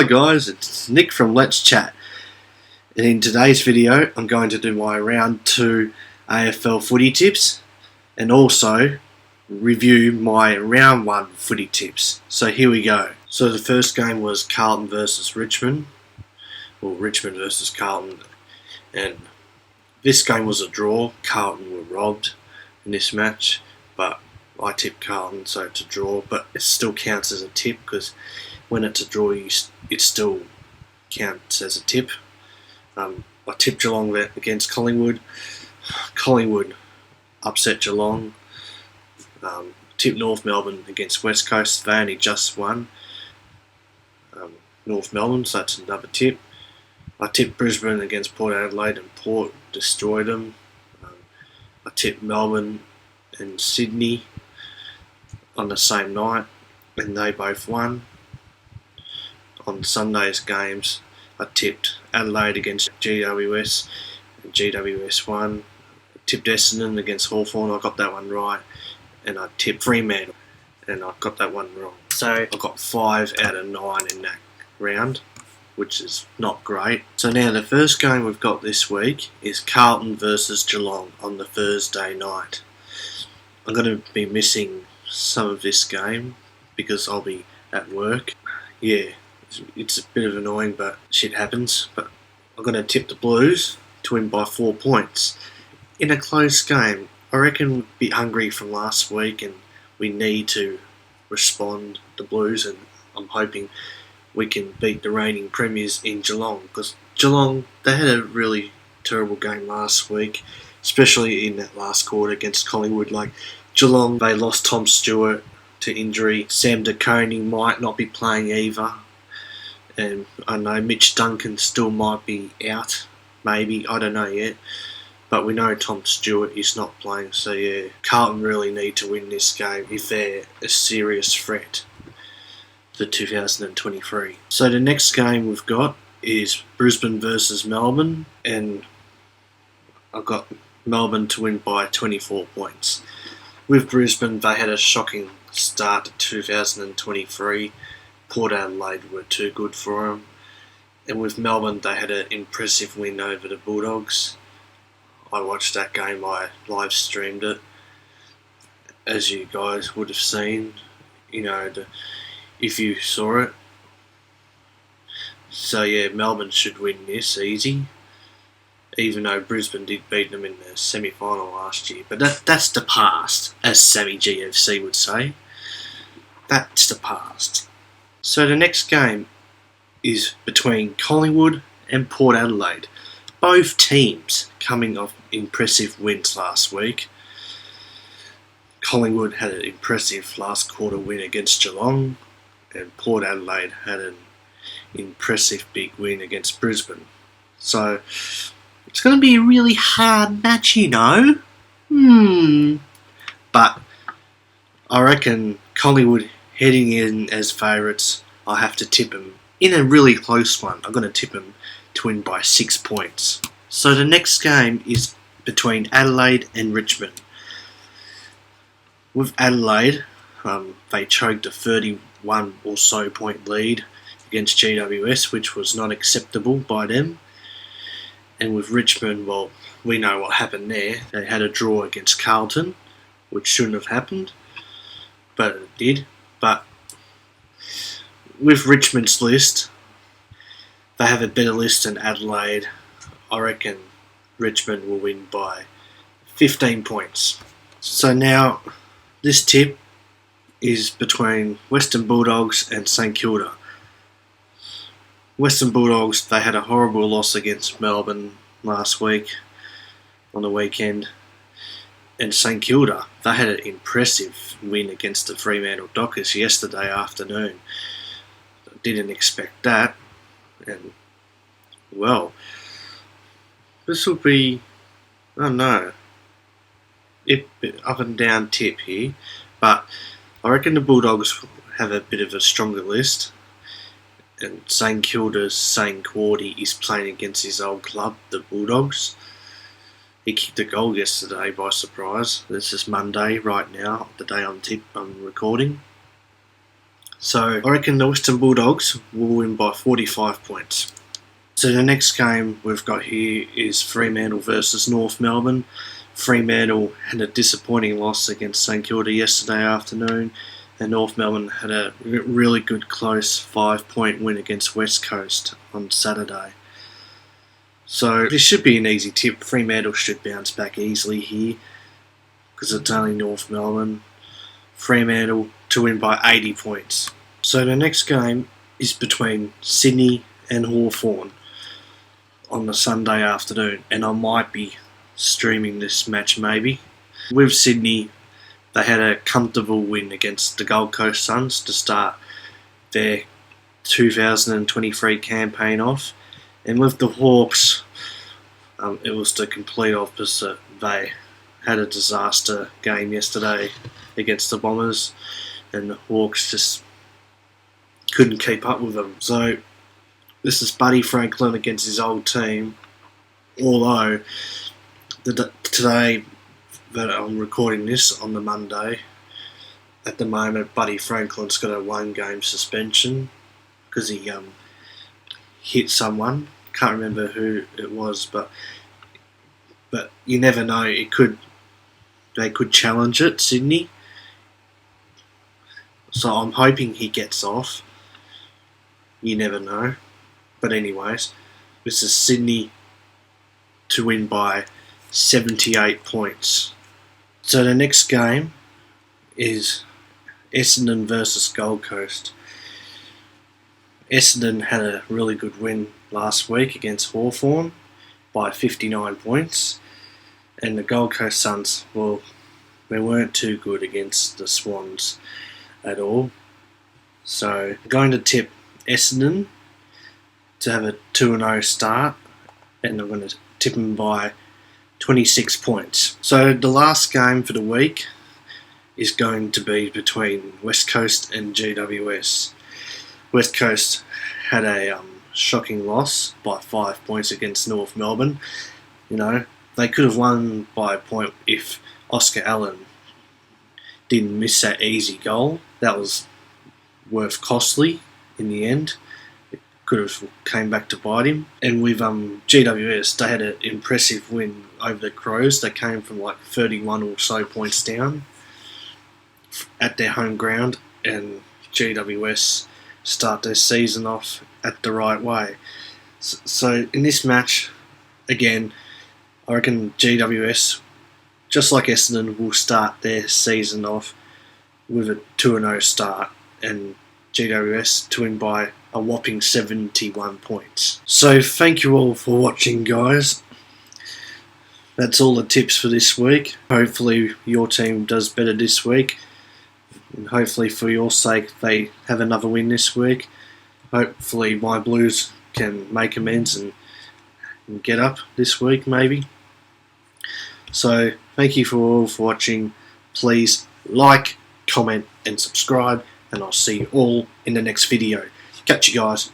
Hi guys, it's Nick from Let's Chat, and in today's video I'm going to do my round 2 AFL footy tips and also review my round 1 footy tips. So here we go. So the first game was Carlton versus Richmond, or Richmond versus Carlton, and this game was a draw. Carlton were robbed in this match, but I tipped Carlton, so it's a draw, but it still counts as a tip because when it's a draw, it still counts as a tip. I tipped Geelong against Collingwood. Collingwood upset Geelong. Tipped North Melbourne against West Coast. They only just won. North Melbourne, so that's another tip. I tipped Brisbane against Port Adelaide and Port destroyed them. I tipped Melbourne and Sydney on the same night and they both won. On Sunday's games, I tipped Adelaide against GWS and GWS won. I tipped Essendon against Hawthorn, I got that one right. And I tipped Fremantle and I got that one wrong. So I got 5 out of 9 in that round, which is not great. So now the first game we've got this week is Carlton versus Geelong on the Thursday night. I'm going to be missing some of this game because I'll be at work. Yeah, it's a bit of annoying, but shit happens. But I'm going to tip the Blues to win by 4 points. In a close game, I reckon we'll be hungry from last week and we need to respond, the Blues, and I'm hoping we can beat the reigning premiers in Geelong, because Geelong, they had a really terrible game last week, especially in that last quarter against Collingwood. Like Geelong, they lost Tom Stewart to injury. Sam De Koning might not be playing either. And I know Mitch Duncan still might be out, maybe, I don't know yet. But we know Tom Stewart is not playing, so yeah, Carlton really need to win this game if they're a serious threat for 2023. So the next game we've got is Brisbane versus Melbourne, and I've got Melbourne to win by 24 points. With Brisbane, they had a shocking start to 2023. Port Adelaide were too good for them. And with Melbourne, they had an impressive win over the Bulldogs. I watched that game, I live streamed it. As you guys would have seen, if you saw it. So yeah, Melbourne should win this easy, even though Brisbane did beat them in the semi-final last year. But that's the past, as Sammy GFC would say. That's the past. So the next game is between Collingwood and Port Adelaide. Both teams coming off impressive wins last week. Collingwood had an impressive last quarter win against Geelong, and Port Adelaide had an impressive big win against Brisbane. So it's going to be a really hard match, But I reckon Collingwood heading in as favourites, I have to tip them in a really close one. I'm going to tip them to win by 6 points. So the next game is between Adelaide and Richmond. With Adelaide, they choked a 31 or so point lead against GWS, which was not acceptable by them. And with Richmond, well, we know what happened there. They had a draw against Carlton, which shouldn't have happened, but it did. But with Richmond's list, they have a better list than Adelaide. I reckon Richmond will win by 15 points. So now, this tip is between Western Bulldogs and St Kilda. Western Bulldogs, they had a horrible loss against Melbourne last week, on the weekend. And St Kilda, they had an impressive win against the Fremantle Dockers yesterday afternoon. I didn't expect that. And, well, this will be, I don't know, up and down tip here. But I reckon the Bulldogs have a bit of a stronger list. And St Kilda's St Cordy is playing against his old club, the Bulldogs. He kicked a goal yesterday by surprise. This is Monday right now, the day I'm recording. So I reckon the Western Bulldogs will win by 45 points. So the next game we've got here is Fremantle versus North Melbourne. Fremantle had a disappointing loss against St Kilda yesterday afternoon, and North Melbourne had a really good close 5-point win against West Coast on Saturday. So this should be an easy tip. Fremantle should bounce back easily here because it's only North Melbourne. Fremantle to win by 80 points. So the next game is between Sydney and Hawthorn on the Sunday afternoon, and I might be streaming this match maybe. With Sydney, they had a comfortable win against the Gold Coast Suns to start their 2023 campaign off, and with the Hawks, it was the complete opposite. They had a disaster game yesterday against the Bombers, and the Hawks just couldn't keep up with them. So this is Buddy Franklin against his old team, although today that I'm recording this on the Monday, at the moment Buddy Franklin's got a 1-game suspension because he hit someone. Can't remember who it was, but you never know. They could challenge it, Sydney. So I'm hoping he gets off. You never know. But anyways, this is Sydney to win by 78 points. So the next game is Essendon versus Gold Coast. Essendon had a really good win last week against Hawthorn by 59 points. And the Gold Coast Suns, well, they weren't too good against the Swans at all. So I'm going to tip Essendon to have a 2-0 start, and I'm going to tip them by 26 points. So the last game for the week is going to be between West Coast and GWS. West Coast had a shocking loss by 5 points against North Melbourne. You know, they could have won by a point if Oscar Allen didn't miss that easy goal. That was worth costly in the end. It could have came back to bite him. And with GWS, they had an impressive win over the Crows. They came from like 31 or so points down at their home ground, and GWS start their season off at the right way. So in this match, again, I reckon GWS, just like Essendon, will start their season off with a 2-0 start, and GWS to win by a whopping 71 points. So thank you all for watching, guys. That's all the tips for this week. Hopefully your team does better this week, and hopefully for your sake they have another win this week. Hopefully my Blues can make amends and get up this week maybe. So thank you all for watching. Please like, comment and subscribe, and I'll see you all in the next video. Catch you guys.